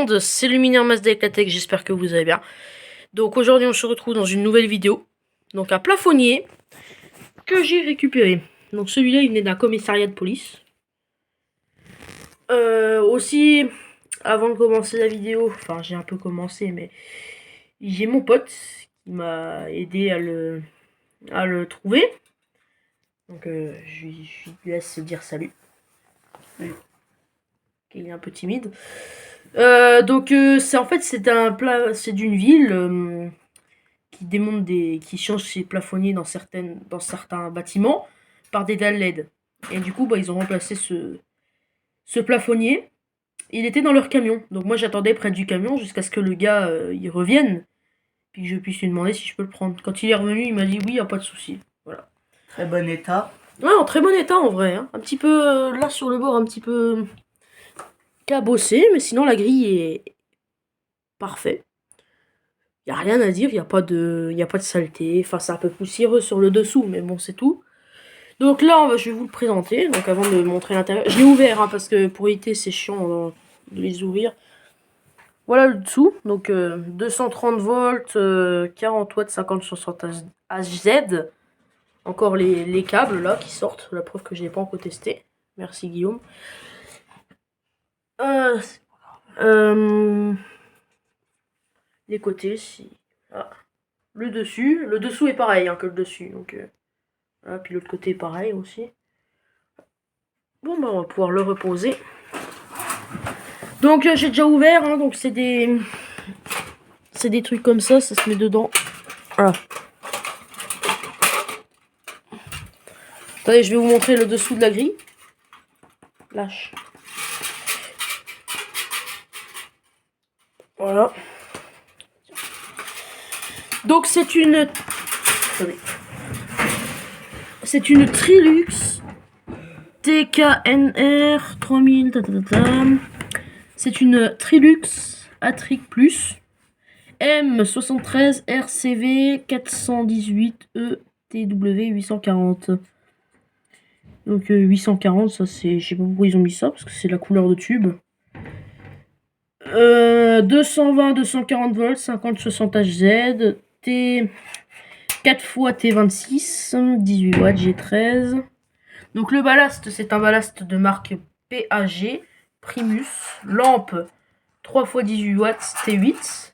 monde, c'est Luminaire Mazda Eclatec, j'espère que vous allez bien. Donc aujourd'hui on se retrouve dans une nouvelle vidéo. Donc un plafonnier que j'ai récupéré. Donc celui-là il venait d'un commissariat de police. Aussi, avant de commencer la vidéo, enfin j'ai un peu commencé mais j'ai mon pote qui m'a aidé à le trouver. Donc je lui laisse dire salut. Il est un peu timide. C'est en fait c'est d'une ville qui démonte qui change ses plafonniers dans certains bâtiments par des dalles LED. Et du coup ils ont remplacé ce plafonnier. Il était dans leur camion. Donc moi j'attendais près du camion jusqu'à ce que le gars il revienne. Puis que je puisse lui demander si je peux le prendre. Quand il est revenu, il m'a dit oui, y a pas de souci. Voilà. Très bon état. Ouais, en très bon état en vrai. Hein. Un petit peu là sur le bord, un petit peu cabossé, mais sinon la grille est parfaite. Y a rien à dire, y a pas de saleté. Enfin, c'est un peu poussiéreux sur le dessous, mais bon, c'est tout. Donc là, je vais vous le présenter. Donc avant de montrer l'intérieur, je l'ai ouvert hein, parce que pour éviter c'est chiant de les ouvrir. Voilà le dessous. Donc 230 volts, 40 watts, 50-60 Hz. Encore les câbles là qui sortent. La preuve que je n'ai pas encore testé. Merci Guillaume. Les côtés, si. Ah. Le dessous est pareil hein, que le dessus. Donc voilà, puis l'autre côté est pareil aussi. Bon bah on va pouvoir le reposer. Donc j'ai déjà ouvert, hein, donc c'est des trucs comme ça se met dedans. Voilà. Attendez, je vais vous montrer le dessous de la grille. Lâche. Voilà. Donc c'est une... Attendez. C'est une Trilux TKNR 3000. C'est une Trilux Atric Plus M73 RCV 418E TW 840. Donc 840, ça c'est... Je sais pas pourquoi ils ont mis ça, parce que c'est la couleur de tube. 220-240 volts, 50-60 Hz, T... 4 fois T26, 18 watts, G13. Donc le ballast, c'est un ballast de marque PAG, Primus. Lampe 3 fois 18 watts, T8.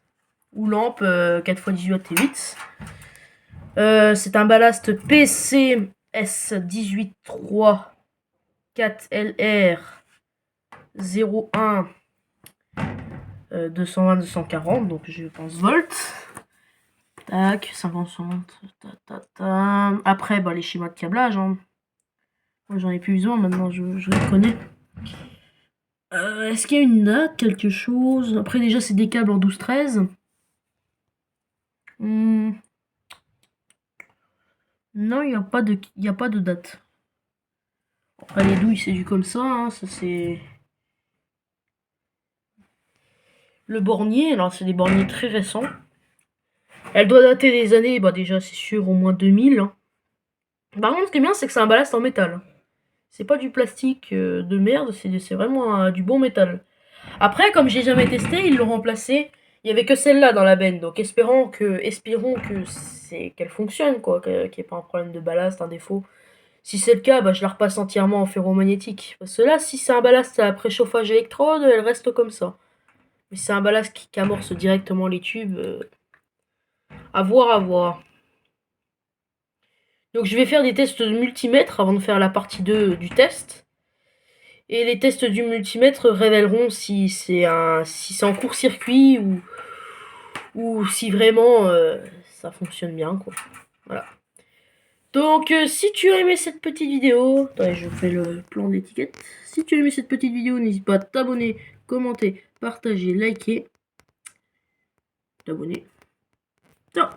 Ou lampe 4 x 18 watts, T8. C'est un ballast PCS183 4LR 01 220-240, donc je pense volts. Tac, 50. Après, les schémas de câblage. Hein. Moi, j'en ai plus besoin maintenant, je les connais. Est-ce qu'il y a une date, quelque chose? Après, déjà, c'est des câbles en 12-13. Non, il n'y a pas de date. Après, les douilles, c'est du comme ça. Hein, ça, c'est... Le bornier, alors c'est des borniers très récents. Elle doit dater des années, déjà, c'est sûr, au moins 2000. Hein. Par contre, ce qui est bien, c'est que c'est un ballast en métal. C'est pas du plastique de merde, c'est vraiment du bon métal. Après, comme j'ai jamais testé, ils l'ont remplacé. Il y avait que celle-là dans la benne, donc espérons que qu'elle fonctionne, quoi, qu'il n'y ait pas un problème de ballast, un défaut. Si c'est le cas, je la repasse entièrement en ferromagnétique. Parce que là, si c'est un ballast à préchauffage électrode, elle reste comme ça. Mais si c'est un ballast qui amorce directement les tubes, à voir. Donc je vais faire des tests de multimètre avant de faire la partie 2 du test. Et les tests du multimètre révéleront si c'est en court-circuit ou si vraiment ça fonctionne bien, quoi. Voilà. Donc si tu as aimé cette petite vidéo, attendez, je fais le plan d'étiquette. Si tu as aimé cette petite vidéo, n'hésite pas à t'abonner, commenter, partager, liker. T'abonner. Ciao.